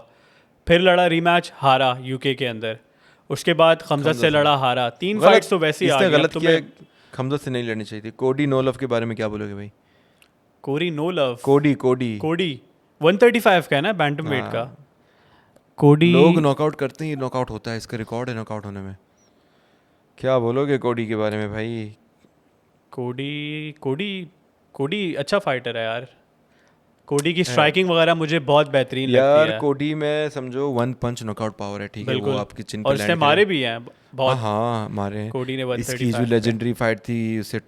[SPEAKER 2] फिर लड़ा रीमैच, हारा यूके के अंदर। उसके बाद खमजत से लड़ा, हारा। 3
[SPEAKER 1] गलत,
[SPEAKER 2] फाइट्स तो वैसे ही आ
[SPEAKER 1] इसने
[SPEAKER 2] गई। अब
[SPEAKER 1] गलत
[SPEAKER 2] तो
[SPEAKER 1] किया
[SPEAKER 2] मैं
[SPEAKER 1] है, खमजत से नहीं लड़नी चाहिए थी। कोडी नोलफ के बारे में क्या बोलोगे भाई?
[SPEAKER 2] कोरी नो लव।
[SPEAKER 1] कोडी कोडी
[SPEAKER 2] कोडी 135 का है ना, बैंटम वेट का।
[SPEAKER 1] हाँ,
[SPEAKER 2] कोडी
[SPEAKER 1] लोग नॉकआउट करते हैं, ये नॉकआउट होता है, इसका रिकॉर्ड है नॉकआउट होने में। क्या बोलोगे कोडी के बारे में भाई?
[SPEAKER 2] कोडी कोडी कोडी अच्छा फाइटर है यार। कोडी की
[SPEAKER 1] है।
[SPEAKER 2] स्ट्राइकिंग वगैरह मुझे बहुत बेहतरीन लगती
[SPEAKER 1] यार
[SPEAKER 2] है।
[SPEAKER 1] कोडी में समझो वन पंच नॉकआउट पावर है, ठीक है, वो
[SPEAKER 2] बिल्कुल।
[SPEAKER 1] आपकी चिन पे
[SPEAKER 2] और इसने
[SPEAKER 1] लैंड करे।
[SPEAKER 2] मारे भी हैं
[SPEAKER 1] हाँ
[SPEAKER 2] बहुत।
[SPEAKER 1] हाँ मारे हैं।
[SPEAKER 2] कोडी ने
[SPEAKER 1] इसकी जो
[SPEAKER 2] 135 पे।
[SPEAKER 1] लेजेंडरी फाइट थी उससे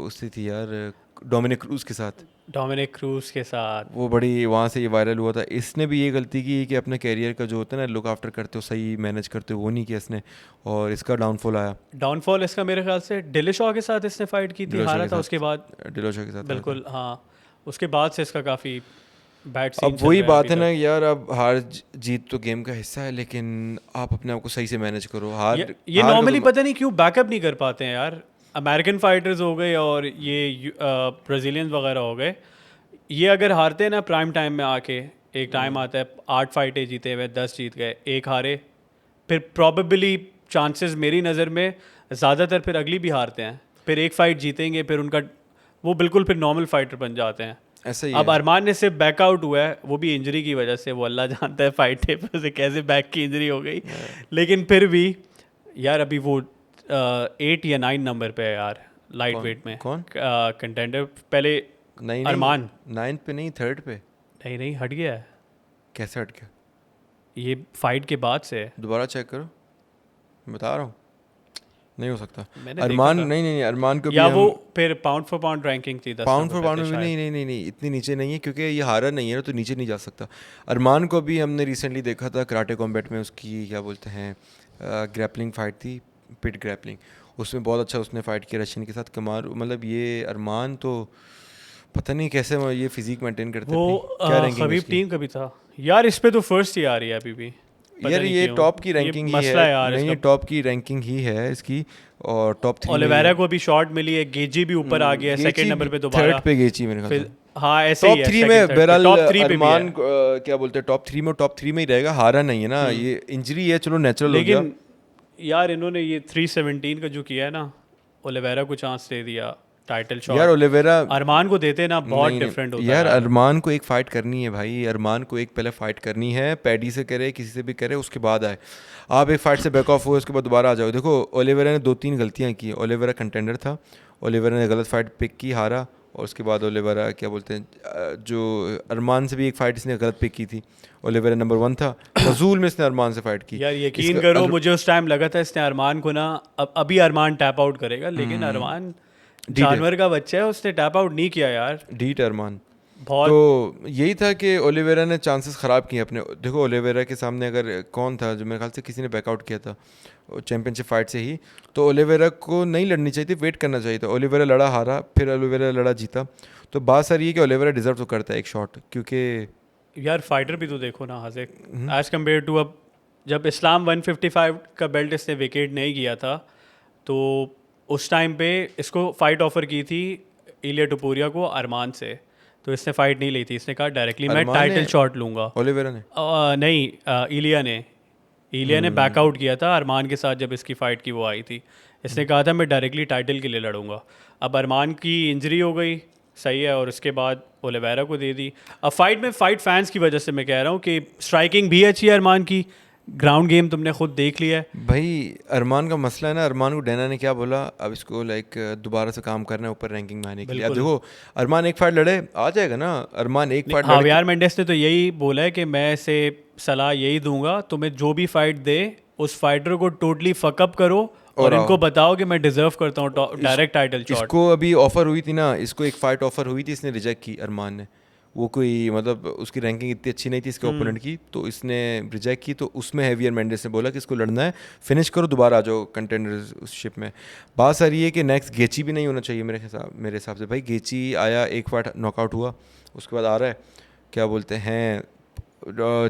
[SPEAKER 1] उससे थी यार, डोमिनिक क्रूज के साथ,
[SPEAKER 2] डोमिनिक क्रूज के साथ।
[SPEAKER 1] वो बड़ी वहाँ से ये वायरल हुआ था। इसने भी ये गलती की कि अपने कैरियर का जो होता है ना, लुक आफ्टर करते हो, सही मैनेज करते हो, वो नहीं किया इसने, और इसका डाउनफॉल आया।
[SPEAKER 2] डाउनफॉल इसका मेरे ख्याल से डिलिशॉ के साथ इसने फाइट की थी,
[SPEAKER 1] डिलोशा
[SPEAKER 2] हारा
[SPEAKER 1] के
[SPEAKER 2] था
[SPEAKER 1] साथ,
[SPEAKER 2] उसके बाद।
[SPEAKER 1] डिलोशा के साथ आया था।
[SPEAKER 2] बिल्कुल हाँ, उसके बाद से इसका काफ़ी बैड सीन
[SPEAKER 1] अब
[SPEAKER 2] चल
[SPEAKER 1] वही
[SPEAKER 2] रहा है
[SPEAKER 1] बात
[SPEAKER 2] अभी
[SPEAKER 1] है ना
[SPEAKER 2] तक।
[SPEAKER 1] यार, अब हार जीत तो गेम का हिस्सा है, लेकिन आप अपने आप को सही से मैनेज करो।
[SPEAKER 2] ये
[SPEAKER 1] हार
[SPEAKER 2] नॉर्मली
[SPEAKER 1] को
[SPEAKER 2] पता नहीं क्यों बैकअप नहीं कर पाते हैं यार। अमेरिकन फाइटर्स हो गए और ये ब्राज़ीलियंस वगैरह हो गए, ये अगर हारते हैं ना प्राइम टाइम में आके, एक टाइम आता है 8 फाइटें जीते हुए 10 जीत गए, एक हारे, फिर प्रॉबेबली चांसेस मेरी नज़र में ज़्यादातर फिर अगली भी हारते हैं, फिर एक फ़ाइट जीतेंगे, फिर उनका वो बिल्कुल फिर नॉर्मल फाइटर बन जाते हैं।
[SPEAKER 1] ऐसा ही
[SPEAKER 2] अब
[SPEAKER 1] है।
[SPEAKER 2] अरमान ने सिर्फ बैकआउट हुआ है, वो भी इंजरी की वजह से, वो अल्लाह जानता है फाइट टेप से कैसे बैक की इंजरी हो गई, लेकिन फिर भी यार अभी वो 8 या 9 नंबर पे है यार लाइट
[SPEAKER 1] कौन
[SPEAKER 2] वेट में
[SPEAKER 1] कौन?
[SPEAKER 2] कंटेंडर पहले।
[SPEAKER 1] नहीं नहीं,
[SPEAKER 2] अरमान
[SPEAKER 1] 9th पे नहीं, 3rd पे।
[SPEAKER 2] नहीं नहीं हट गया है,
[SPEAKER 1] कैसे हट गया?
[SPEAKER 2] ये फाइट के बाद से है।
[SPEAKER 1] दोबारा चेक करो, मैं बता रहा हूँ, नहीं हो सकता।
[SPEAKER 2] मैंने
[SPEAKER 1] अरमान,
[SPEAKER 2] देखा था,
[SPEAKER 1] नहीं नहीं नहीं, अरमान को भी
[SPEAKER 2] या वो
[SPEAKER 1] हम
[SPEAKER 2] फिर पाउंड फॉर पाउंड रैंकिंग थी 10
[SPEAKER 1] पाउंड
[SPEAKER 2] नंबर
[SPEAKER 1] फॉर
[SPEAKER 2] पे
[SPEAKER 1] पाउंड
[SPEAKER 2] थे
[SPEAKER 1] में भी
[SPEAKER 2] शायद।
[SPEAKER 1] नहीं नहीं नहीं नहीं, इतनी नीचे नहीं है क्योंकि ये हारा नहीं है ना, तो नीचे नहीं जा सकता। अरमान को भी हमने रिसेंटली देखा था कराटे कॉम्बैट में, उसकी क्या बोलते हैं ग्रैपलिंग फाइट थी, पिट ग्रैपलिंग, उसमें बहुत अच्छा उसने फाइट किया रशियन के साथ, कमाल। मतलब ये अरमान तो पता नहीं कैसे वो ये फिजिक मेंटेन करते
[SPEAKER 2] वो
[SPEAKER 1] अपनी, क्या रैंकिंग है
[SPEAKER 2] खबीब
[SPEAKER 1] उसकी?
[SPEAKER 2] टीम का भी था यार, इस पे तो फर्स्ट ही आ रही है अभी भी, पता
[SPEAKER 1] यार
[SPEAKER 2] नहीं
[SPEAKER 1] ये
[SPEAKER 2] क्यों।
[SPEAKER 1] टॉप की
[SPEAKER 2] ये
[SPEAKER 1] रैंकिंग ही है,
[SPEAKER 2] मसला है यार
[SPEAKER 1] नहीं
[SPEAKER 2] इसका।
[SPEAKER 1] ये टॉप की रैंकिंग ही है इसकी, और टॉप 3 में ही
[SPEAKER 2] ओलिवेरा
[SPEAKER 1] है।
[SPEAKER 2] को भी शॉट मिली है, गेजी भी ऊपर आ गया है सेकंड नंबर पे दोबारा।
[SPEAKER 1] 3rd पे गेची मेरे ख्याल
[SPEAKER 2] फिर
[SPEAKER 1] से।
[SPEAKER 2] हाँ ऐसे ही
[SPEAKER 1] टॉप
[SPEAKER 2] है,
[SPEAKER 1] 3
[SPEAKER 2] सेकंड
[SPEAKER 1] में
[SPEAKER 2] थर्ड पे,
[SPEAKER 1] बहरहाल
[SPEAKER 2] टॉप 3 पे भी है।
[SPEAKER 1] अरमान क्या बोलते हैं टॉप थ्री में ही रहेगा, हारा नहीं है ना, ये इंजरी है, चलो नेचुरल हो गया।
[SPEAKER 2] लेकिन यार इन्होंने ये 317 का जो किया है ना, ओलिवेरा को चांस दे दिया टाइटल
[SPEAKER 1] यार
[SPEAKER 2] शॉट,
[SPEAKER 1] ओलिवेरा,
[SPEAKER 2] अरमान को देते ना बहुत
[SPEAKER 1] नहीं
[SPEAKER 2] डिफरेंट
[SPEAKER 1] नहीं
[SPEAKER 2] होता
[SPEAKER 1] यार,
[SPEAKER 2] यार।
[SPEAKER 1] अरमान को एक फ़ाइट करनी है भाई, अरमान को एक पहले फ़ाइट करनी है, पैडी से करे किसी से भी करे, उसके बाद आए। आप एक फ़ाइट से बैक ऑफ हुए उसके बाद दोबारा आ जाओ। देखो ओलिवेरा ने 2-3 गलतियाँ की, ओलिवेरा कंटेंडर था, ओलिवेरा ने गलत फाइट पिक की, हारा, और उसके बाद ओलिवेरा क्या बोलते हैं जो अरमान से भी एक फ़ाइट इसने गलत पिक की थी, ओलिवेरा नंबर 1 था, फजूल में इसने अरमान से फ़ाइट की।
[SPEAKER 2] यार यकीन
[SPEAKER 1] इसका
[SPEAKER 2] करो मुझे उस टाइम लगा था इसने अरमान को ना, अभी अरमान टैप आउट करेगा, लेकिन अरमान
[SPEAKER 1] डीट है,
[SPEAKER 2] जानवर का बच्चा है, उसने टैप आउट नहीं किया यार
[SPEAKER 1] डीट अरमान।
[SPEAKER 2] बहुत।
[SPEAKER 1] तो यही था कि ओलिवेरा ने चांसेस ख़राब किए अपने। देखो ओलिवेरा के सामने अगर कौन था जो मेरे ख्याल से किसी ने बैकआउट किया था चैंपियनशिप फाइट से ही, तो ओलिवेरा को नहीं लड़नी चाहिए थी, वेट करना चाहिए था। ओलिवेरा लड़ा, हारा, फिर ओलिवेरा लड़ा, जीता। तो बात सारी है कि ओलिवेरा डिजर्व तो करता है एक शॉट, क्योंकि
[SPEAKER 2] यार फाइटर भी तो देखो ना हाजिक, एज कम्पेयर टू अब जब इस्लाम 155 का बेल्ट इसने विकेट नहीं किया था, तो उस टाइम पे इसको फाइट ऑफर की थी इलिया टुपुरिया को अरमान से, तो इसने फाइट नहीं ली थी, इसने कहा डायरेक्टली मैं
[SPEAKER 1] अरमान
[SPEAKER 2] टाइटल
[SPEAKER 1] ने,
[SPEAKER 2] शॉट लूँगा।
[SPEAKER 1] ओलिवेरा ने,
[SPEAKER 2] नहीं इलिया ने बैकआउट किया था अरमान के साथ जब इसकी फ़ाइट की वो आई थी, इसने कहा था मैं डायरेक्टली टाइटल के लिए लड़ूंगा। अब अरमान की इंजरी हो गई, सही है, और उसके बाद ओलिवेरा को दे दी। अब फाइट में फाइट फैंस की वजह से मैं कह रहा हूँ कि स्ट्राइकिंग भी अच्छी है अरमान की, ग्राउंड गेम तुमने खुद देख लिया है।
[SPEAKER 1] भाई अरमान का मसला है ना, अरमान को डैना ने क्या बोला, अब इसको लाइक दोबारा से काम करना है ऊपर रैंकिंग में आने के लिए। अब
[SPEAKER 2] बिल्कुल।
[SPEAKER 1] देखो अरमान एक फाइट लड़े, आ जाएगा ना, अरमान एक फाइट लड़े।
[SPEAKER 2] हावियार मेंडेस ने तो यही बोला है कि मैं इसे सलाह यही दूंगा, तुम्हें जो भी फाइट दे उस फाइटर को टोटली फकअप करो और इनको बताओ कि मैं डिजर्व करता हूँ डायरेक्ट टाइटल शॉट।
[SPEAKER 1] इसको अभी ऑफर हुई थी ना, इसको एक फाइट ऑफर हुई थी, इसने रिजेक्ट की अरमान ने। वो कोई मतलब उसकी रैंकिंग इतनी अच्छी नहीं थी इसके ओपोनेंट की, तो इसने रिजेक्ट की। तो उसमें हैवियर मेंडेस ने बोला कि इसको लड़ना है, फिनिश करो, दोबारा आ जाओ कंटेंडरशिप में। बात सारी है कि नेक्स्ट गेची भी नहीं होना चाहिए मेरे हिसाब से। भाई गेची आया, एक फाइट नॉकआउट हुआ, उसके बाद आ रहा है क्या बोलते हैं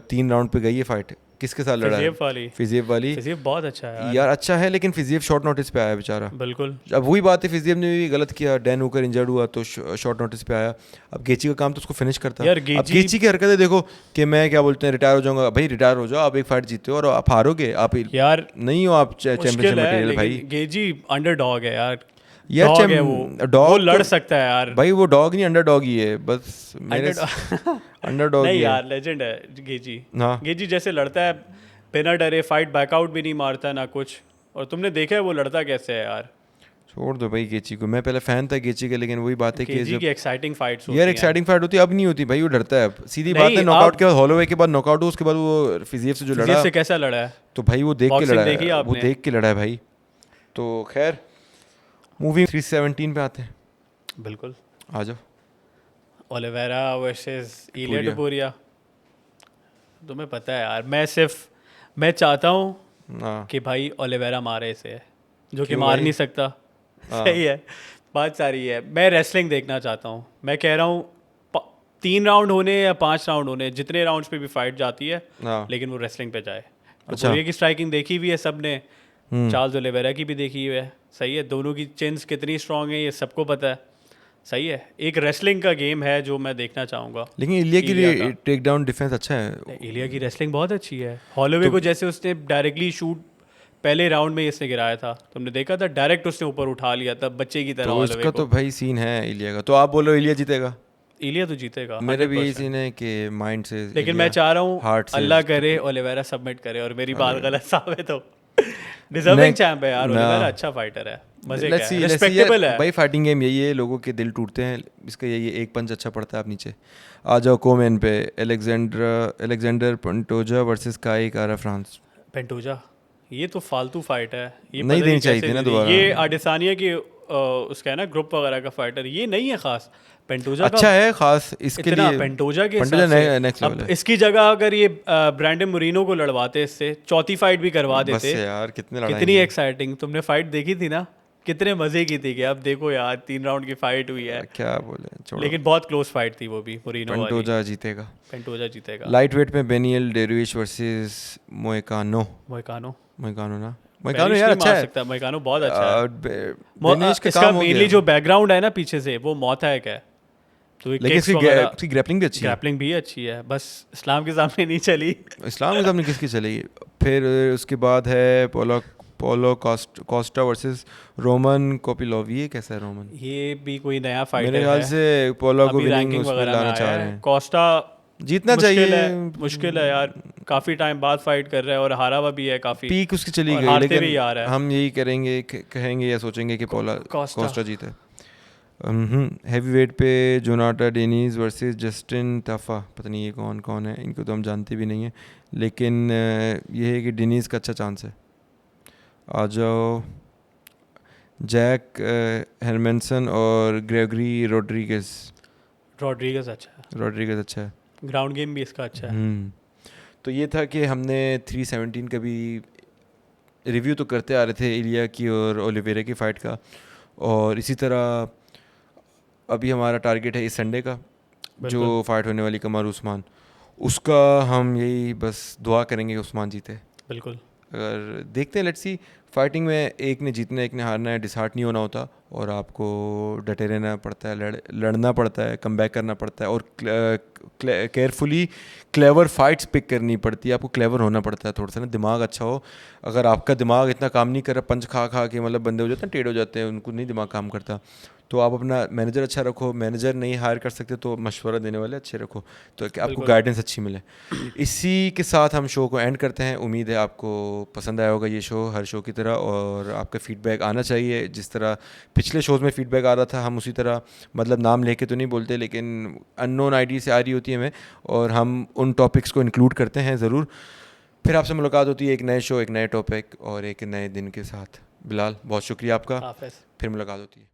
[SPEAKER 1] 3 राउंड पे गई है फाइट, किसके साथ लड़ा है? फिजिएव वाली।
[SPEAKER 2] फिजिएव बहुत अच्छा है
[SPEAKER 1] यार अच्छा है, लेकिन फिजिएव शॉर्ट नोटिस पे आया बेचारा।
[SPEAKER 2] बिल्कुल।
[SPEAKER 1] अब वही बात है, फिजिएव ने भी गलत किया, डैन हुकर इंजर्ड हुआ तो शॉर्ट नोटिस पे आया। अब गेची का काम तो उसको फिनिश करता।
[SPEAKER 2] यार
[SPEAKER 1] अब गेची की हरकतें देखो कि मैं क्या बोलते हैं रिटायर हो जाऊंगा। भाई रिटायर हो जाओ, आप एक फाइट जीते हो और आप हारोगे, आप
[SPEAKER 2] यार
[SPEAKER 1] नहीं हो, आप चैंपियनशिप मटेरियल। भाई
[SPEAKER 2] गेजी अंडरडॉग है यार,
[SPEAKER 1] यार
[SPEAKER 2] डॉग है वो लड़ सकता है यार।
[SPEAKER 1] भाई वो डॉग नहीं, अंडरडॉग ही है बस मेरे अंडरडॉग
[SPEAKER 2] नहीं
[SPEAKER 1] ही है
[SPEAKER 2] यार, लेजेंड है गेजी।
[SPEAKER 1] हाँ
[SPEAKER 2] गेजी जैसे लड़ता है बिना डरे, फाइट बैकआउट भी नहीं मारता ना कुछ, और तुमने देखा है वो लड़ता कैसे है यार।
[SPEAKER 1] छोड़ दो भाई गेची को, मैं पहले फैन था गेची के, लेकिन वही बात है कि
[SPEAKER 2] गेजी की एक्साइटिंग फाइट्स होती
[SPEAKER 1] यार
[SPEAKER 2] हैं।
[SPEAKER 1] एक्साइटिंग फाइट होती है, अब नहीं होती भाई, वो डरता है अब, सीधी बात
[SPEAKER 2] नहीं,
[SPEAKER 1] है। नॉकआउट
[SPEAKER 2] अब-
[SPEAKER 1] के बाद हॉलोवे के बाद नॉकआउट हुआ, उसके बाद वो फिजिएव से जो
[SPEAKER 2] फिजिएव
[SPEAKER 1] लड़ा,
[SPEAKER 2] से कैसा लड़ा है,
[SPEAKER 1] तो भाई वो देख के
[SPEAKER 2] बॉक्सिंग
[SPEAKER 1] लड़ा
[SPEAKER 2] देखी
[SPEAKER 1] है, वो
[SPEAKER 2] आपने?
[SPEAKER 1] देख के लड़ा है भाई। तो खैर मूवी 317 पे आते हैं,
[SPEAKER 2] बिल्कुल।
[SPEAKER 1] आ जाओ।
[SPEAKER 2] ओलिवेरा वर्सेस इलिया
[SPEAKER 1] टुपुरिया।
[SPEAKER 2] टुपुरिया। तुम्हें पता है यार, मैं चाहता हूँ
[SPEAKER 1] हाँ
[SPEAKER 2] कि भाई ओलिवेरा मारे इसे, जो कि
[SPEAKER 1] क्यों
[SPEAKER 2] मार
[SPEAKER 1] भाई?
[SPEAKER 2] नहीं सकता। सही है, बात सारी है। मैं रेसलिंग देखना चाहता हूँ, मैं कह रहा हूँ 3 राउंड होने या 5 राउंड होने, जितने राउंड्स पे भी फाइट जाती है,
[SPEAKER 1] हाँ
[SPEAKER 2] लेकिन वो रेसलिंग पे जाए।
[SPEAKER 1] अच्छा।
[SPEAKER 2] टुपुरिया की स्ट्राइकिंग देखी हुई है सबने, चार्ल्स ओलिवेरा की भी देखी हुई है, सही है, दोनों की चिन्स कितनी स्ट्रांग है ये सबको पता है, सही है। एक रेसलिंग का गेम है जो मैं देखना चाहूँगा।
[SPEAKER 1] लेकिन इलिया के
[SPEAKER 2] इलिया
[SPEAKER 1] लिए टेक डाउन डिफेंस अच्छा है।
[SPEAKER 2] इलिया की रेसलिंग बहुत अच्छी है। हॉलोवे को जैसे उसने डायरेक्टली शूट पहले राउंड में इसने गिराया था, तुमने देखा था, डायरेक्ट उसने ऊपर उठा लिया था बच्चे की तरह
[SPEAKER 1] तो
[SPEAKER 2] हॉलोवे
[SPEAKER 1] इसका
[SPEAKER 2] को।
[SPEAKER 1] तो भाई सीन है इलिया का। तो आप बोलो इलिया जीतेगा?
[SPEAKER 2] इलिया तो जीतेगा
[SPEAKER 1] मेरे भी यही
[SPEAKER 2] 100%।
[SPEAKER 1] सीन है कि माइंड से
[SPEAKER 2] लेकिन मैं चाह रहा हूँ
[SPEAKER 1] हार्ट से
[SPEAKER 2] अल्लाह करे ओलिवेरा सबमिट करे और मेरी बात
[SPEAKER 1] अगर
[SPEAKER 2] गलत साबित हो। डिजर्विंग चैंप है यार,
[SPEAKER 1] ना
[SPEAKER 2] ओलिवेरा अच्छा फाइटर है, मजे का
[SPEAKER 1] लेट्स
[SPEAKER 2] है,
[SPEAKER 1] सी यार
[SPEAKER 2] रिस्पेक्टेबल है।
[SPEAKER 1] भाई, फाइटिंग गेम यही है, लोगों के दिल टूटते हैं इसका, यही है, एक पंच अच्छा पड़ता है आप नीचे आ जाओ। कोमेन पे एलेक्जेंडर पंटोजा वर्सेस काई कारा फ्रांस।
[SPEAKER 2] पेंटोजा, ये तो फालतू फाइट है, ये
[SPEAKER 1] नहीं
[SPEAKER 2] पता
[SPEAKER 1] देनी
[SPEAKER 2] नहीं
[SPEAKER 1] चाहिए
[SPEAKER 2] कैसे
[SPEAKER 1] थी ना
[SPEAKER 2] दे दी।
[SPEAKER 1] दोबारा।
[SPEAKER 2] ये आडेसानिया की उसका है ना ग्रुप वगैरह का फाइटर, ये नहीं है खास। पेंटोजा का
[SPEAKER 1] अच्छा है खास इसके
[SPEAKER 2] इतना
[SPEAKER 1] लिए,
[SPEAKER 2] पेंटोजा के
[SPEAKER 1] पंटोजा
[SPEAKER 2] हिसाब से
[SPEAKER 1] नेक्स्ट लेवल
[SPEAKER 2] अब
[SPEAKER 1] है।
[SPEAKER 2] इसकी जगह अगर ये ब्रैंडन मुरीनो को लड़वाते, इससे चौथी फाइट भी करवा
[SPEAKER 1] बस
[SPEAKER 2] देते,
[SPEAKER 1] यार कितने
[SPEAKER 2] कितनी
[SPEAKER 1] लड़ाएंगे।
[SPEAKER 2] एक्साइटिंग। तुमने फाइट देखी थी ना, कितने मजे की थी कि अब देखो यार 3 राउंड की फाइट हुई है,
[SPEAKER 1] क्या बोले, छोड़ो।
[SPEAKER 2] लेकिन बहुत क्लोज फाइट थी वो भी, मुरीनो वाली।
[SPEAKER 1] पंटोजा जीतेगा।
[SPEAKER 2] पेंटोजा जीतेगा।
[SPEAKER 1] लाइट वेट में बेनियल डेरुइश वर्सेस मोइकानो।
[SPEAKER 2] मोइकानो,
[SPEAKER 1] मोइकानो ना, मोइकानो
[SPEAKER 2] बेनिश
[SPEAKER 1] यार
[SPEAKER 2] नहीं
[SPEAKER 1] अच्छा
[SPEAKER 2] मार
[SPEAKER 1] है।
[SPEAKER 2] सकता, मोइकानो बहुत अच्छा है।
[SPEAKER 1] बेनिश का
[SPEAKER 2] इसका
[SPEAKER 1] काम हो
[SPEAKER 2] मेनली
[SPEAKER 1] गया,
[SPEAKER 2] जो बैकग्राउंड है ना पीछे से, वो मौत है क्या, तो ये
[SPEAKER 1] लेकिन
[SPEAKER 2] किक्स वगैरह,
[SPEAKER 1] इसकी ग्रैपलिंग भी अच्छी है।
[SPEAKER 2] ग्रैपलिंग भी अच्छी है, बस इस्लाम के सामने नहीं चली।
[SPEAKER 1] इस्लाम के सामने किसकी चलेगी। फिर उसके बाद है पोलो कोस्टा वर्सेस रोमन कोपिलोव। ये कैसा है रोमन?
[SPEAKER 2] ये भी कोई नया
[SPEAKER 1] मेरे
[SPEAKER 2] फाइटर
[SPEAKER 1] ख्याल
[SPEAKER 2] है,
[SPEAKER 1] से पोलो को
[SPEAKER 2] अभी
[SPEAKER 1] विनिंग
[SPEAKER 2] रैंकिंग
[SPEAKER 1] उसमें
[SPEAKER 2] वगैरह में
[SPEAKER 1] लाना
[SPEAKER 2] आया
[SPEAKER 1] चाह रहे
[SPEAKER 2] है।
[SPEAKER 1] हैं।
[SPEAKER 2] कोस्टा
[SPEAKER 1] जीतना
[SPEAKER 2] मुश्किल
[SPEAKER 1] चाहिए।
[SPEAKER 2] है, मुश्किल है यार, काफ़ी टाइम बाद फाइट कर रहा है और हारा हुआ भी है काफ़ी,
[SPEAKER 1] पीक उसकी चली
[SPEAKER 2] और
[SPEAKER 1] गई,
[SPEAKER 2] हारते
[SPEAKER 1] लेकिन
[SPEAKER 2] भी आ रहा है।
[SPEAKER 1] हम यही करेंगे, कहेंगे या सोचेंगे कि पोला
[SPEAKER 2] कोस्टा,
[SPEAKER 1] कोस्टा जीते। हैवी वेट पे जोनाटा डेनीज वर्सेस जस्टिन ताफा। पता नहीं ये कौन कौन है, इनको तो हम जानते भी नहीं हैं, लेकिन ये है कि डेनीज का अच्छा चांस है। आ जाओ। जैक हेरमेंसन और ग्रेगरी रोड्रिगेज।
[SPEAKER 2] रॉड्रिगस अच्छा है,
[SPEAKER 1] रोड्रिगेज अच्छा है।
[SPEAKER 2] ग्राउंड गेम भी इसका अच्छा है।
[SPEAKER 1] तो ये था कि हमने 317 का भी रिव्यू तो करते आ रहे थे, इलिया की और ओलिवेरा की फ़ाइट का, और इसी तरह अभी हमारा टारगेट है इस संडे का जो
[SPEAKER 2] बिल्कुल
[SPEAKER 1] फ़ाइट होने वाली कमर उस्मान, उसका हम यही बस दुआ करेंगे कि उस्मान जीते।
[SPEAKER 2] बिल्कुल।
[SPEAKER 1] अगर देखते हैं, लेट्स सी। फाइटिंग में एक ने जीतना है, एक ने हारना है, डिसहार्ट नहीं होना होता, और आपको डटे रहना पड़ता है, लड़ना पड़ता है, कम बैक करना पड़ता है, और केयरफुली क्लेवर फाइट्स पिक करनी पड़ती है। आपको क्लेवर होना पड़ता है थोड़ा सा ना, दिमाग अच्छा हो। अगर आपका दिमाग इतना काम नहीं कर रहा, पंच खा खा के मतलब बंदे हो जाते हैं, टेढ़ हो जाते हैं, उनको नहीं दिमाग काम करता, तो आप अपना मैनेजर अच्छा रखो। मैनेजर नहीं हायर कर सकते तो मशवरा देने वाले अच्छे रखो, तो कि आपको
[SPEAKER 2] बिल्कुल।
[SPEAKER 1] गाइडेंस अच्छी मिले। इसी के साथ हम शो को एंड करते हैं। उम्मीद है आपको पसंद आया होगा ये शो, हर शो की तरह, और आपका फीडबैक आना चाहिए। जिस तरह पिछले शोज़ में फीडबैक आ रहा था, हम उसी तरह, मतलब नाम लेके तो नहीं बोलते, लेकिन अननोन आईडी से आ रही होती है हमें, और हम उन टॉपिक्स को इंक्लूड करते हैं ज़रूर। फिर आपसे मुलाकात होती है एक नए शो, एक नए टॉपिक और एक नए दिन के साथ। बिलाल, बहुत शुक्रिया आपका।
[SPEAKER 2] हाफिज़।
[SPEAKER 1] फिर मुलाकात होती है।